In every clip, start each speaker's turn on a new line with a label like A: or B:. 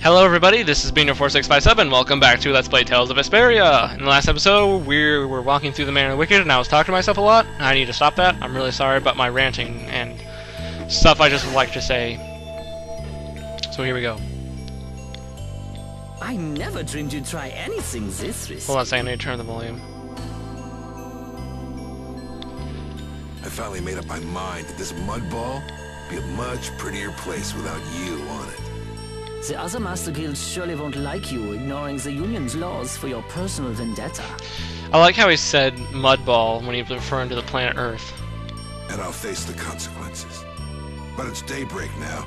A: Hello everybody, this is Beaner4657. Welcome back to Let's Play Tales of Vesperia. In the last episode, we were walking through the Manor of the Wicked, and I was talking to myself a lot. I need to stop that. I'm really sorry about my ranting and stuff I just would like to say. So here we go.
B: I never dreamed you'd try anything this risky.
A: Hold on a second, I need to turn the volume.
C: I finally made up my mind that this mud ball would be a much prettier place without you on it.
B: The other Master Guilds surely won't like you ignoring the Union's laws for your personal vendetta.
A: I like how he said mudball when he was referring to the planet Earth.
C: And I'll face the consequences. But it's daybreak now.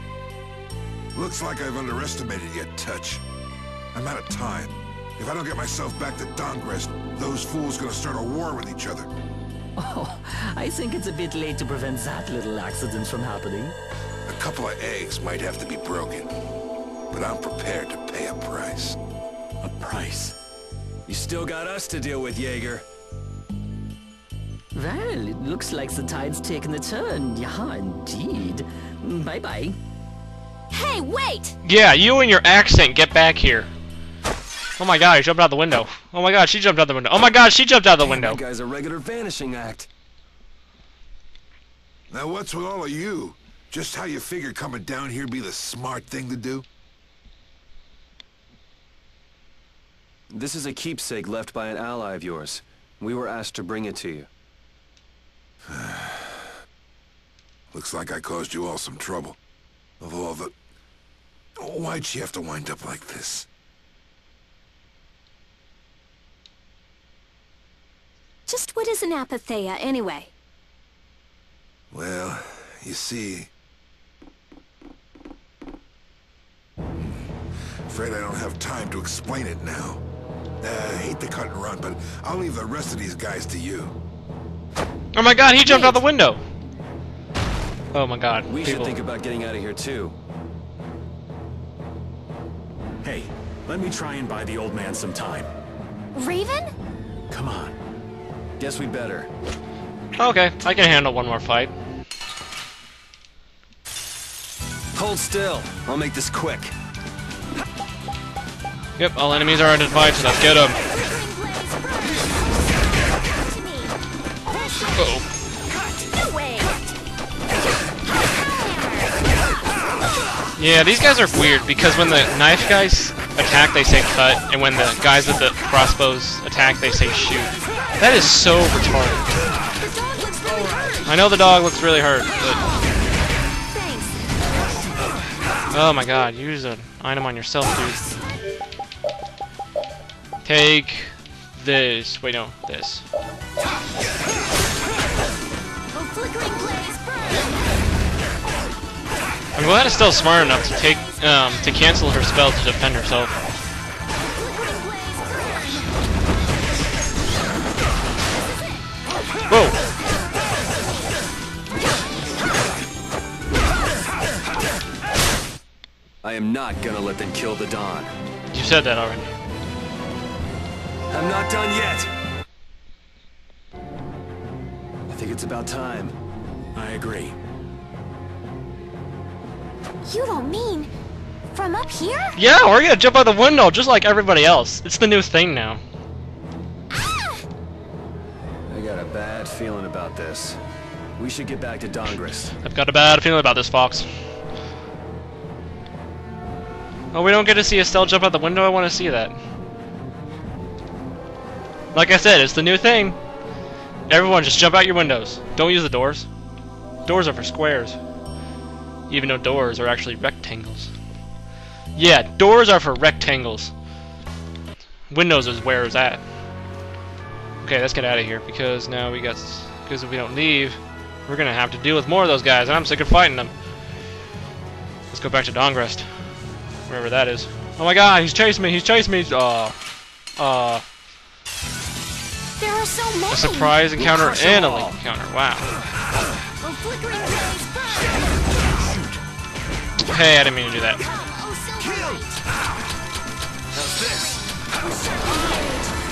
C: Looks like I've underestimated your touch. I'm out of time. If I don't get myself back to Dongrest, those fools gonna start a war with each other.
B: Oh, I think it's a bit late to prevent that little accident from happening.
C: A couple of eggs might have to be broken. But I'm prepared to pay a price.
D: A price? You still got us to deal with, Jaeger.
B: Well, it looks like the tide's taken a turn. Yeah, indeed. Bye-bye.
E: Hey, wait!
A: Yeah, you and your accent, get back here. Oh my god, he jumped out the window. Oh my god, she jumped out the window. Oh my god, she jumped out the window.
D: That guy's a regular vanishing act.
C: Now what's with all of you? Just how you figure coming down here be the smart thing to do?
D: This is a keepsake left by an ally of yours. We were asked to bring it to you.
C: Looks like I caused you all some trouble. Of all the... Why'd she have to wind up like this?
E: Just what is an apatheia, anyway?
C: Well, you see... Afraid I don't have time to explain it now. Hate to cut and run, but I'll leave the rest of these guys to you.
A: Oh my god, he jumped out the window! Oh my god.
D: We should think about getting out of here too.
F: Hey, let me try and buy the old man some time.
E: Raven?
F: Come on.
D: Guess we'd better.
A: Okay, I can handle one more fight.
D: Hold still. I'll make this quick.
A: Yep, all enemies are identified, so let's get them. Uh-oh. Yeah, these guys are weird, because when the knife guys attack, they say cut, and when the guys with the crossbows attack, they say shoot. That is so retarded. I know the dog looks really hurt, but... Oh my god, use an item on yourself, dude. Take this. Wait, no, this. I'm glad it's still smart enough to take to cancel her spell to defend herself. Whoa!
D: I am not gonna let them kill the Dawn.
A: You said that already.
D: I'm not done yet. I think it's about time.
F: I agree.
E: You don't mean... from up here?
A: Yeah, we're gonna jump out the window just like everybody else. It's the new thing now.
D: I got a bad feeling about this. We should get back to Dongrest.
A: I've got a bad feeling about this, Fox. Oh, we don't get to see Estelle jump out the window? I want to see that. Like I said, it's the new thing. Everyone just jump out your windows. Don't use the doors. Doors are for squares. Even though doors are actually rectangles. Yeah, doors are for rectangles. Windows is where it's at. Okay, let's get out of here because now we got... Because if we don't leave, we're gonna have to deal with more of those guys, and I'm sick of fighting them. Let's go back to Dongrest. Wherever that is. Oh my god, he's chasing me, he's chasing me!
E: There are so many!
A: A surprise encounter and a link encounter, wow. Hey, I didn't mean to do that.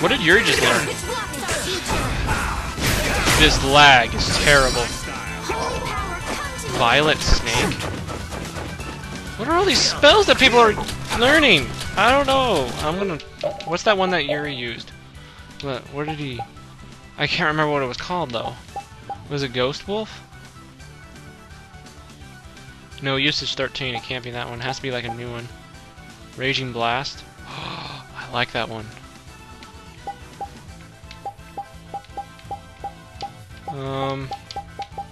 A: What did Yuri just learn? This lag is terrible. Violet Snake? What are all these spells that people are learning. I don't know. I'm gonna. What's that one that Yuri used? What did he? I can't remember what it was called though. Was it Ghost Wolf? No, usage 13. It can't be that one. It has to be like a new one. Raging Blast. I like that one.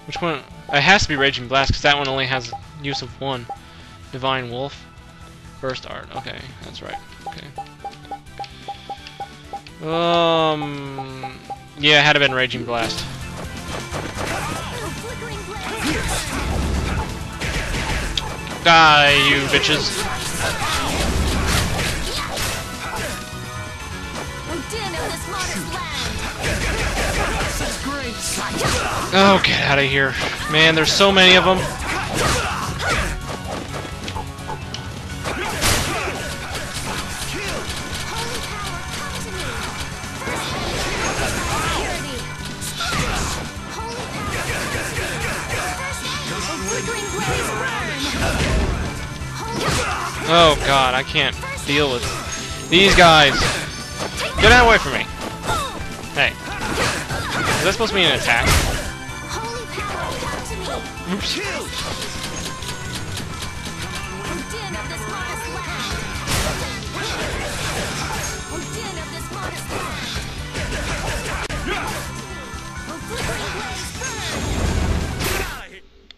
A: Which one? It has to be Raging Blast because that one only has use of one. Divine Wolf. Burst Art. Okay, that's right. Okay. Yeah, it had to been Raging Blast. Die, you bitches! Oh, get out of here. Man, there's so many of them. Oh god, I can't deal with these guys. Get out away from me. Hey. Is that supposed to be an attack? Oops.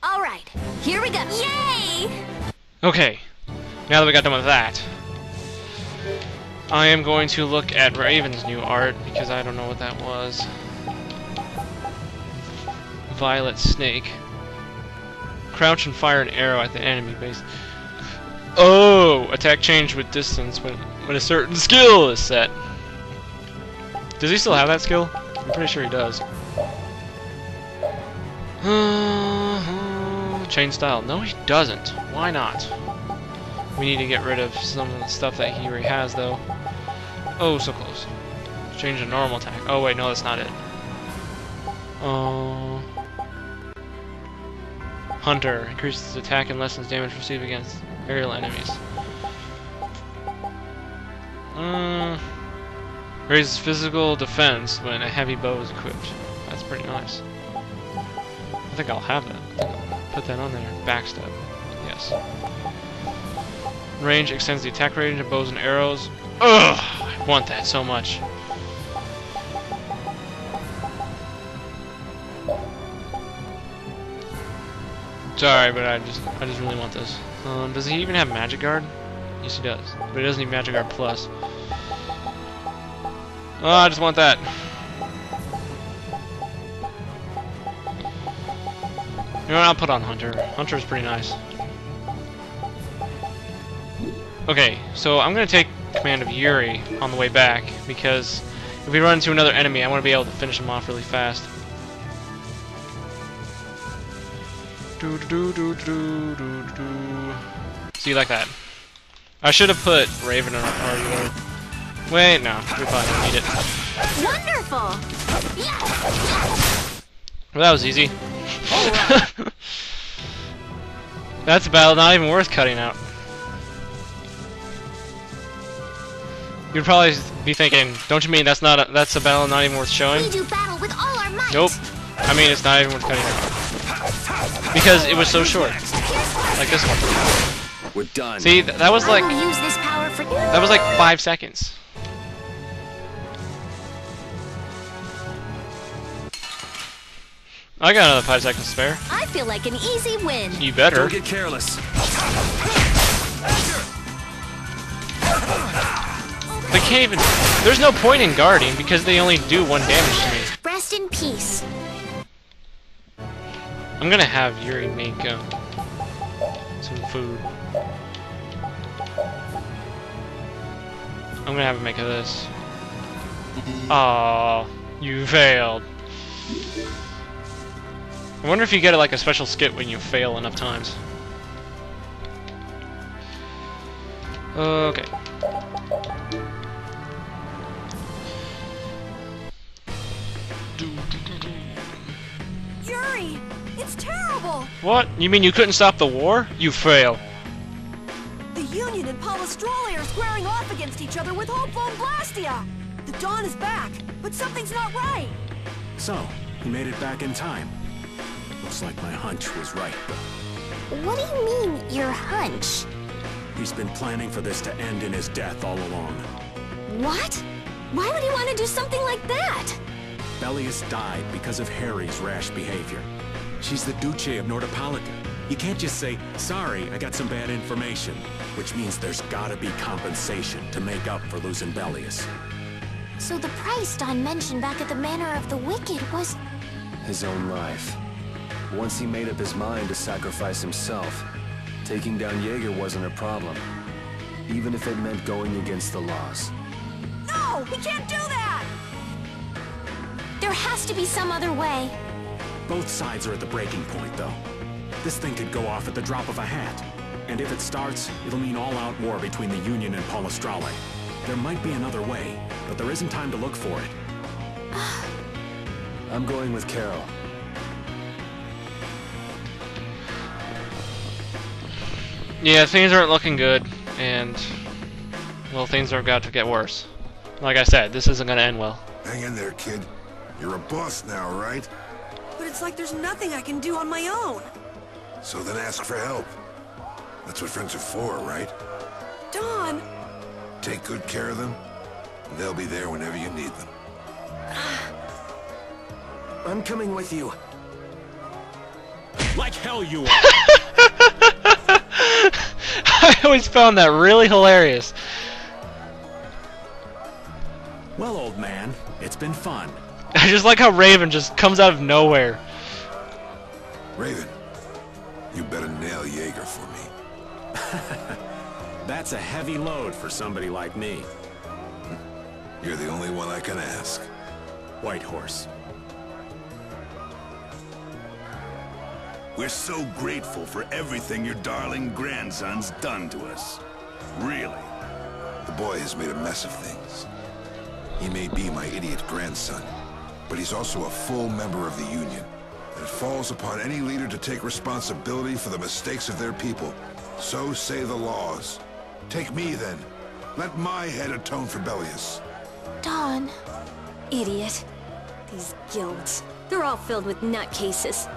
E: Alright, here we go. Yay!
A: Okay. Now that we got done with that, I am going to look at Raven's new art because I don't know what that was. Violet Snake. Crouch and fire an arrow at the enemy base. Oh! Attack change with distance when a certain skill is set. Does he still have that skill? I'm pretty sure he does. Chain style. No, he doesn't. Why not? We need to get rid of some of the stuff that he already has, though. Oh, so close. Change to normal attack. Oh, wait, no, that's not it. Hunter. Increases attack and lessens damage received against aerial enemies. Raises physical defense when a heavy bow is equipped. That's pretty nice. I think I'll have that. I think I'll put that on there. Backstab. Yes. Range extends the attack range of bows and arrows. Ugh! I want that so much. Sorry, but I just really want this. Does he even have Magic Guard? Yes, he does. But he doesn't need Magic Guard Plus. Oh, I just want that. You know what? I'll put on Hunter. Hunter's pretty nice. Okay, so I'm gonna take command of Yuri on the way back because if we run into another enemy, I want to be able to finish him off really fast. See, like that. I should have put Raven or Yuri. Wait, no, we probably don't need it.
E: Wonderful.
A: Well, that was easy. That's a battle not even worth cutting out. You'd probably be thinking, don't you mean that's a battle not even worth showing?
E: We do battle with all our might.
A: Nope. I mean it's not even worth cutting out. Because it was so short. Like this one.
D: We're done.
A: See, that was like
E: Use this power for
A: that was like 5 seconds. I got another 5 seconds to spare.
E: I feel like an easy win.
A: You better.
D: Don't get careless.
A: They can't even. There's no point in guarding because they only do 1 damage to me.
E: Rest in peace.
A: I'm gonna have Yuri make some food. I'm gonna have him make this. Aww, you failed. I wonder if you get like a special skit when you fail enough times. Okay.
E: Yuri, it's terrible.
A: What? You mean you couldn't stop the war? You fail.
E: The Union and Paula
G: Palestrole are squaring off against each other with Hopeful and Blastia! The Dawn is back, but something's not right!
F: So, he made it back in time. Looks like my hunch was right.
E: What do you mean, your hunch?
F: He's been planning for this to end in his death all along.
E: What? Why would he want to do something like that?
F: Bellius died because of Harry's rash behavior. She's the Duce of Nordopolica. You can't just say, sorry, I got some bad information. Which means there's gotta be compensation to make up for losing Bellius.
E: So the price Don mentioned back at the Manor of the Wicked was...
D: His own life. Once he made up his mind to sacrifice himself, taking down Jaeger wasn't a problem. Even if it meant going against the laws.
G: No! We can't do that!
E: There has to be some other way.
F: Both sides are at the breaking point, though. This thing could go off at the drop of a hat. And if it starts, it'll mean all-out war between the Union and Palestrole. There might be another way, but there isn't time to look for it.
D: I'm going with Carol.
A: Yeah, things aren't looking good, and well, things are about to get worse. Like I said, this isn't gonna end well.
C: Hang in there, kid. You're a boss now, right?
G: But it's like there's nothing I can do on my own.
C: So then ask for help. That's what friends are for, right?
G: Don!
C: Take good care of them, and they'll be there whenever you need them.
D: I'm coming with you.
F: Like hell you are!
A: I always found that really hilarious.
F: Well, old man, it's been fun.
A: I just like how Raven just comes out of nowhere.
C: Raven, you better nail Jaeger for me.
F: That's a heavy load for somebody like me.
C: You're the only one I can ask.
F: White Horse.
H: We're so grateful for everything your darling grandson's done to us. Really.
C: The boy has made a mess of things. He may be my idiot grandson, but he's also a full member of the Union. And it falls upon any leader to take responsibility for the mistakes of their people. So say the laws. Take me, then. Let my head atone for Bellius.
E: Don.
G: Idiot. These guilds. They're all filled with nutcases.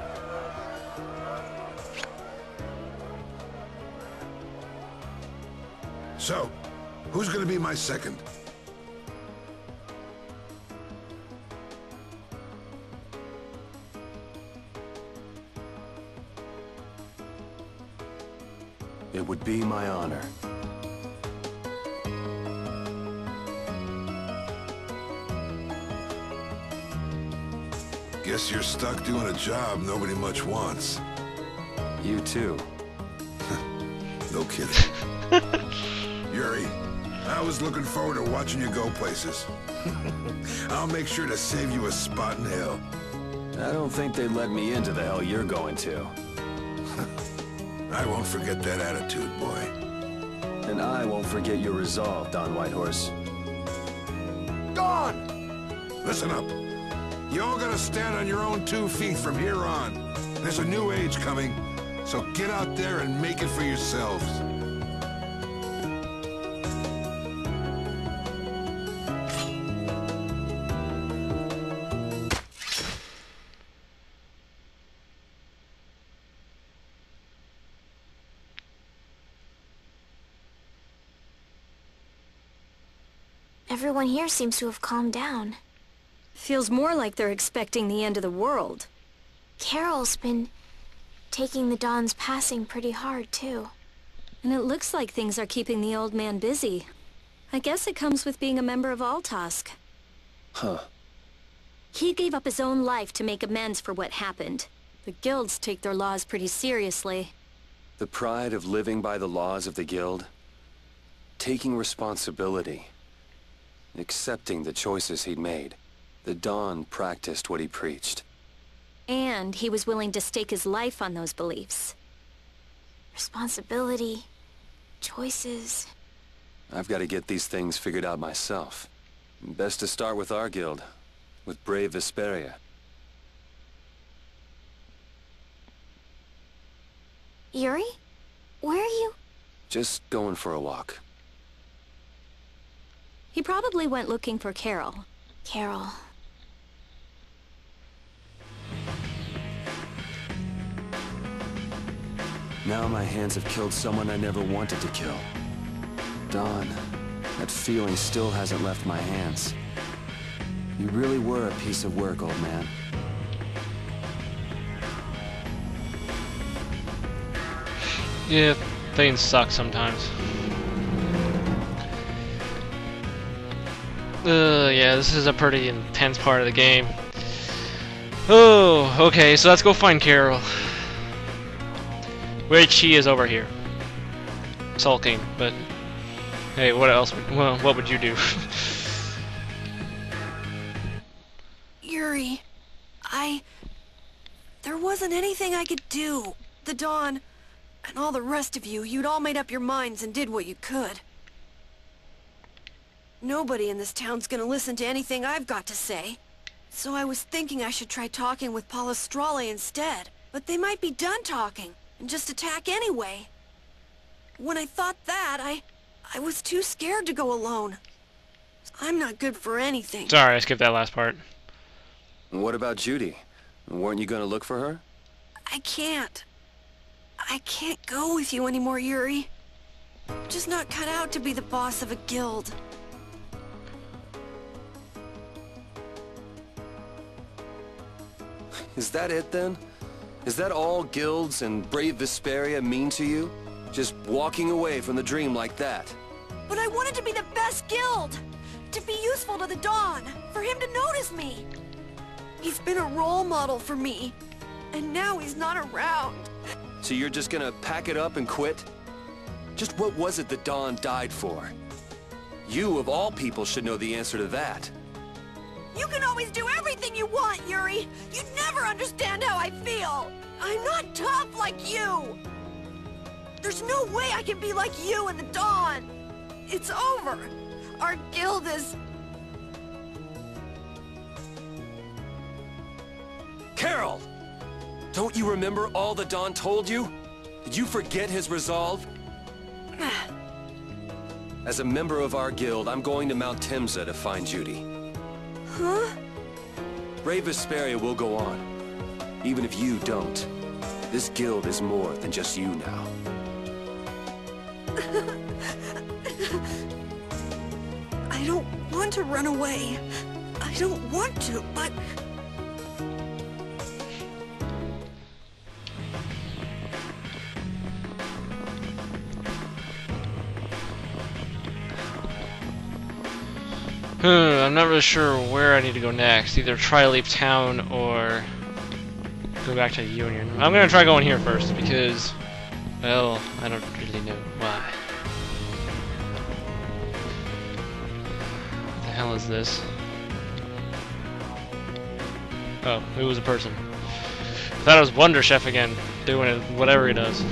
C: So, who's gonna be my second?
D: It would be my honor.
C: Guess you're stuck doing a job nobody much wants.
D: You too.
C: No kidding. Yuri, I was looking forward to watching you go places. I'll make sure to save you a spot in hell.
D: I don't think they'd let me into the hell you're going to.
C: I won't forget that attitude, boy.
D: And I won't forget your resolve, Don Whitehorse.
C: Dawn! Listen up. You all gotta stand on your own 2 feet from here on. There's a new age coming, so get out there and make it for yourselves.
E: Everyone here seems to have calmed down.
G: Feels more like they're expecting the end of the world.
E: Carol's been taking the Dawn's passing pretty hard, too.
G: And it looks like things are keeping the old man busy. I guess it comes with being a member of Altosk.
D: Huh.
G: He gave up his own life to make amends for what happened. The guilds take their laws pretty seriously.
D: The pride of living by the laws of the guild. Taking responsibility. Accepting the choices he'd made. The Dawn practiced what he preached.
G: And he was willing to stake his life on those beliefs.
E: Responsibility, choices.
D: I've got to get these things figured out myself. Best to start with our guild, with brave Vesperia.
E: Yuri? Where are you?
D: Just going for a walk.
G: He probably went looking for Carol.
E: Carol.
D: Now my hands have killed someone I never wanted to kill. Dawn, that feeling still hasn't left my hands. You really were a piece of work, old man.
A: Yeah, things suck sometimes. Yeah, this is a pretty intense part of the game. Oh, okay, so let's go find Carol. Which she is over here. Sulking, but... Hey, what else? Well, what would you do?
I: Yuri, there wasn't anything I could do. The Dawn, and all the rest of you, you'd all made up your minds and did what you could. Nobody in this town's gonna listen to anything I've got to say. So I was thinking I should try talking with Palestrale instead. But they might be done talking, and just attack anyway. When I thought that, I was too scared to go alone. I'm not good for anything.
A: Sorry, I skipped that last part.
D: What about Judy? Weren't you gonna look for her?
I: I can't. I can't go with you anymore, Yuri. I'm just not cut out to be the boss of a guild.
D: Is that it then? Is that all guilds and brave Vesperia mean to you? Just walking away from the dream like that?
I: But I wanted to be the best guild! To be useful to the Dawn! For him to notice me! He's been a role model for me. And now he's not around.
D: So you're just gonna pack it up and quit? Just what was it the Dawn died for? You, of all people, should know the answer to that.
I: You can always do everything you want, Yuri! You'd never understand how I feel! I'm not tough like you! There's no way I can be like you and the Dawn! It's over! Our guild is...
D: Carol! Don't you remember all the Dawn told you? Did you forget his resolve? As a member of our guild, I'm going to Mount Timsa to find Judy.
I: Huh?
D: Brave Vesperia will go on. Even if you don't. This guild is more than just you now.
I: I don't want to run away. I don't want to, but...
A: I'm not really sure where I need to go next. Either try to leave town or go back to the Union. I'm gonna try going here first because, well, I don't really know why. What the hell is this? Oh, it was a person. I thought it was Wonder Chef again, doing it, whatever he does.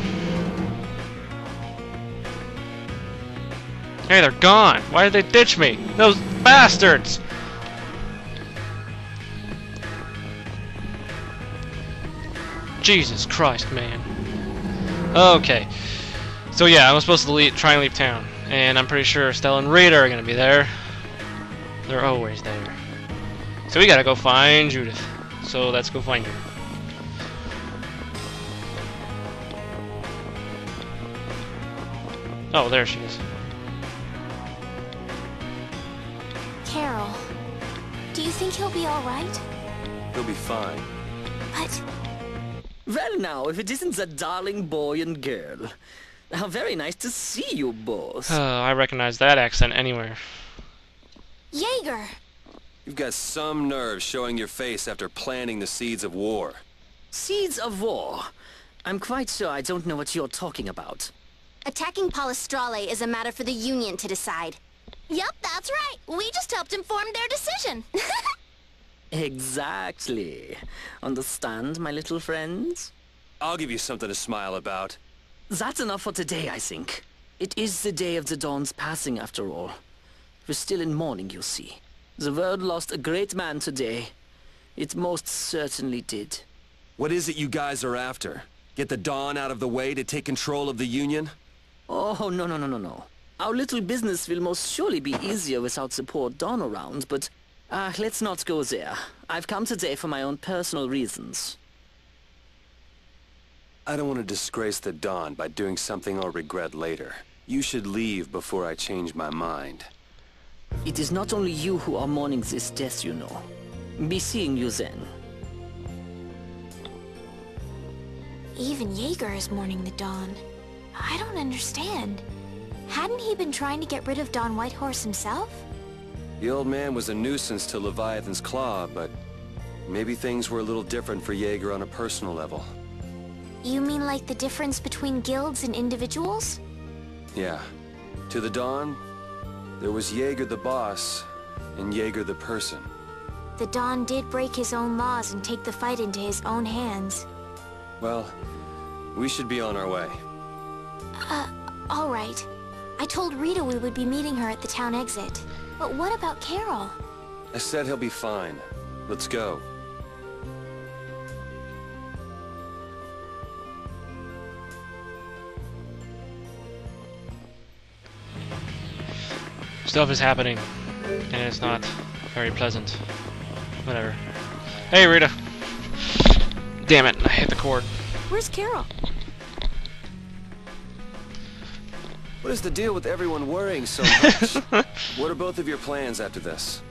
A: Hey, they're gone! Why did they ditch me? Those bastards! Jesus Christ, man. Okay. So yeah, I was supposed to try and leave town. And I'm pretty sure Stella and Rita are gonna be there. They're always there. So we gotta go find Judith. So let's go find her. Oh, there she is.
E: Carol, do you think he'll be all right?
D: He'll be fine.
E: But...
B: Well now, if it isn't that darling boy and girl. How very nice to see you both.
A: I recognize that accent anywhere.
E: Jaeger!
D: You've got some nerve showing your face after planting the seeds of war.
B: Seeds of war? I'm quite sure I don't know what you're talking about.
E: Attacking Palestrale is a matter for the Union to decide. Yep, that's right. We just helped inform their decision.
B: Exactly. Understand, my little friends?
D: I'll give you something to smile about.
B: That's enough for today, I think. It is the day of the Dawn's passing, after all. We're still in mourning, you see. The world lost a great man today. It most certainly did.
D: What is it you guys are after? Get the Dawn out of the way to take control of the Union?
B: Oh, no. Our little business will most surely be easier without the poor Dawn around, but let's not go there. I've come today for my own personal reasons.
D: I don't want to disgrace the Dawn by doing something I'll regret later. You should leave before I change my mind.
B: It is not only you who are mourning this death, you know. Be seeing you then.
E: Even Jaeger is mourning the Dawn. I don't understand. Hadn't he been trying to get rid of Don Whitehorse himself?
D: The old man was a nuisance to Leviathan's Claw, but maybe things were a little different for Jaeger on a personal level.
E: You mean like the difference between guilds and individuals?
D: Yeah. To the Dawn, there was Jaeger the boss, and Jaeger the person.
E: The Dawn did break his own laws and take the fight into his own hands.
D: Well, we should be on our way.
E: All right. I told Rita we would be meeting her at the town exit. But what about Carol?
D: I said he'll be fine. Let's go.
A: Stuff is happening, and it's not very pleasant. Whatever. Hey, Rita. Damn it, I hit the cord.
I: Where's Carol?
D: What is the deal with everyone worrying so much? What are both of your plans after this?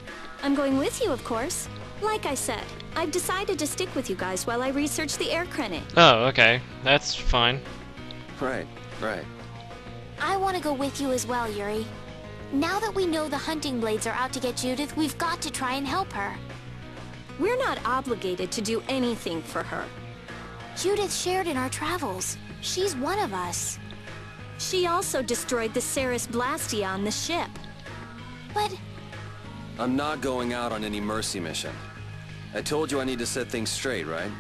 G: I'm going with you, of course. Like I said, I've decided to stick with you guys while I research the air credit.
A: Oh, okay. That's fine.
D: Right.
E: I want to go with you as well, Yuri. Now that we know the hunting blades are out to get Judith, we've got to try and help her.
G: We're not obligated to do anything for her.
E: Judith shared in our travels. She's one of us.
G: She also destroyed the Ceres Blastia on the ship.
E: But...
D: I'm not going out on any mercy mission. I told you I need to set things straight, right?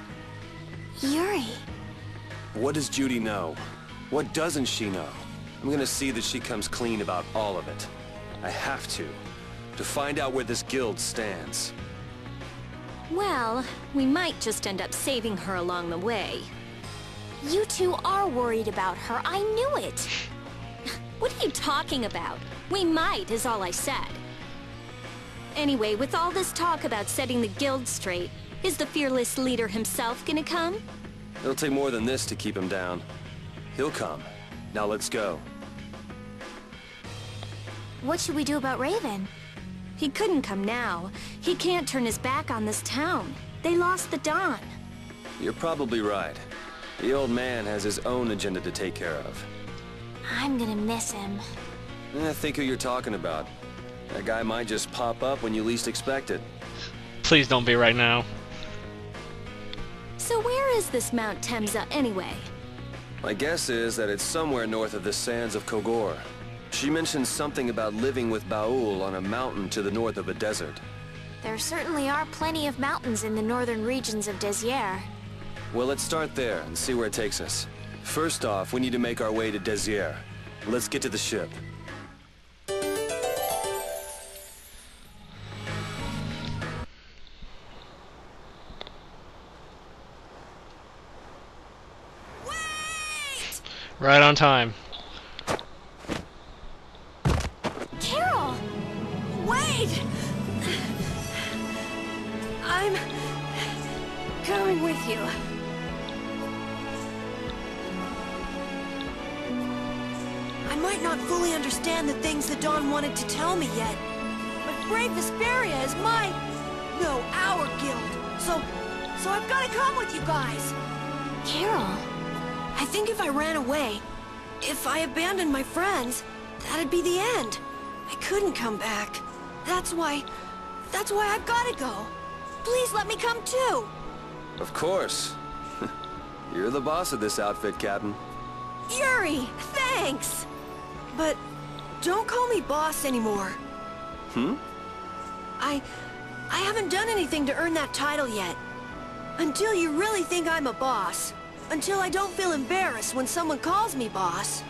E: Yuri...
D: What does Judy know? What doesn't she know? I'm gonna see that she comes clean about all of it. I have to find out where this guild stands.
G: Well, we might just end up saving her along the way.
E: You two are worried about her. I knew it.
G: What are you talking about? We might, is all I said. Anyway, with all this talk about setting the guild straight, is the fearless leader himself gonna come?
D: It'll take more than this to keep him down. He'll come. Now let's go.
E: What should we do about Raven?
G: He couldn't come now. He can't turn his back on this town. They lost the Dawn.
D: You're probably right. The old man has his own agenda to take care of.
E: I'm gonna miss him.
D: Think who you're talking about. That guy might just pop up when you least expect it.
A: Please don't be right now.
G: So where is this Mount Temza anyway?
D: My guess is that it's somewhere north of the sands of Kogor. She mentioned something about living with Baul on a mountain to the north of a desert.
E: There certainly are plenty of mountains in the northern regions of Desier.
D: Well, let's start there and see where it takes us. First off, we need to make our way to Desier. Let's get to the ship.
A: Right on time.
E: Carol!
I: Wait! I'm coming with you. I might not fully understand the things that Dawn wanted to tell me yet, but Brave Vesperia is no, our guild. So I've got to come with you guys.
E: Carol!
I: I think if I ran away, if I abandoned my friends, that'd be the end. I couldn't come back. That's why I've got to go. Please let me come too.
D: Of course. You're the boss of this outfit, Captain.
I: Yuri, thanks. But don't call me boss anymore. I haven't done anything to earn that title yet. Until you really think I'm a boss. Until I don't feel embarrassed when someone calls me boss.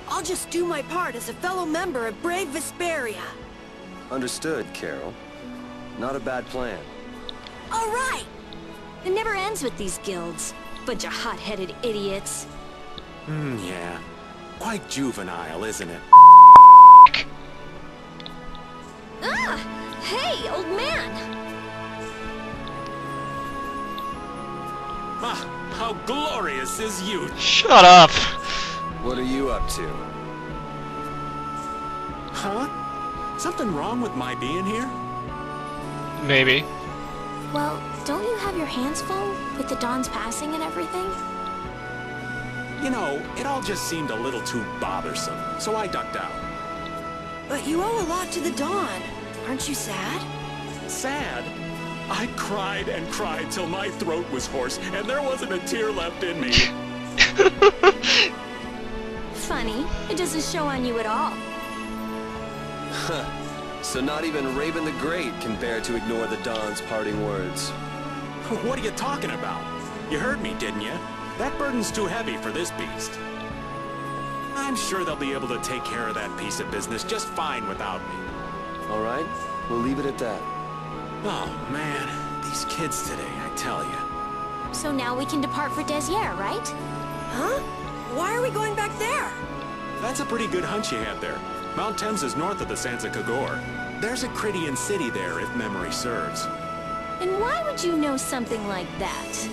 I: I'll just do my part as a fellow member of Brave Vesperia.
D: Understood, Carol. Not a bad plan.
I: All right!
G: It never ends with these guilds. Bunch of hot-headed idiots.
F: Yeah. Quite juvenile, isn't it? Ah, how glorious is youth!
A: Shut up!
D: What are you up to?
F: Huh? Something wrong with my being here?
A: Maybe.
E: Well, don't you have your hands full with the Dawn's passing and everything?
F: You know, it all just seemed a little too bothersome, so I ducked out.
I: But you owe a lot to the Dawn. Aren't you sad?
F: Sad? I cried and cried till my throat was hoarse, and there wasn't a tear left in me.
G: Funny, it doesn't show on you at all.
D: Huh. So not even Raven the Great can bear to ignore the Dawn's parting words.
F: What are you talking about? You heard me, didn't you? That burden's too heavy for this beast. I'm sure they'll be able to take care of that piece of business just fine without me.
D: All right, we'll leave it at that.
F: Oh, man. These kids today, I tell you.
E: So now we can depart for Desier, right?
I: Huh? Why are we going back there?
F: That's a pretty good hunch you had there. Mount Thames is north of the Sansa Kagor. There's a Crydian city there, if memory serves.
G: And why would you know something like that?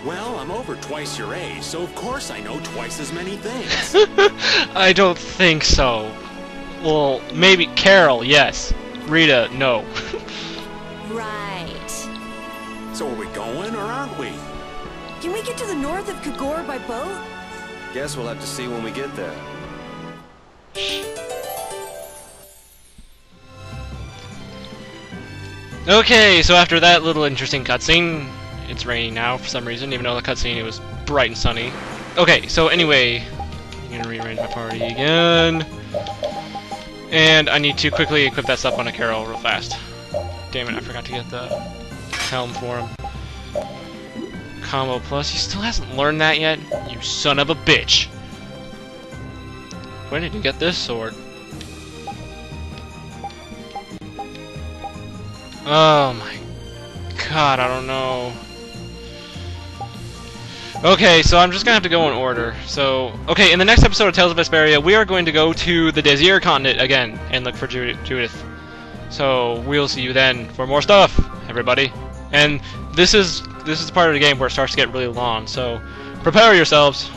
F: Well, I'm over twice your age, so of course I know twice as many things.
A: I don't think so. Well, maybe Carol, yes. Rita, no.
G: Right.
F: So are we going, or aren't we?
I: Can we get to the north of Kagor by boat?
D: Guess we'll have to see when we get there.
A: Okay, so after that little interesting cutscene, it's raining now for some reason, even though the cutscene it was bright and sunny. Okay, so anyway, I'm gonna rearrange my party again. And I need to quickly equip that stuff on a Carol real fast. Damn it, I forgot to get the helm for him. Combo plus, he still hasn't learned that yet? You son of a bitch! When did you get this sword? Oh my god, I don't know. Okay, so I'm just gonna have to go in order. So, okay, in the next episode of Tales of Vesperia, we are going to go to the Desier continent again and look for Judith. So, we'll see you then for more stuff, everybody. And this is the part of the game where it starts to get really long, so prepare yourselves.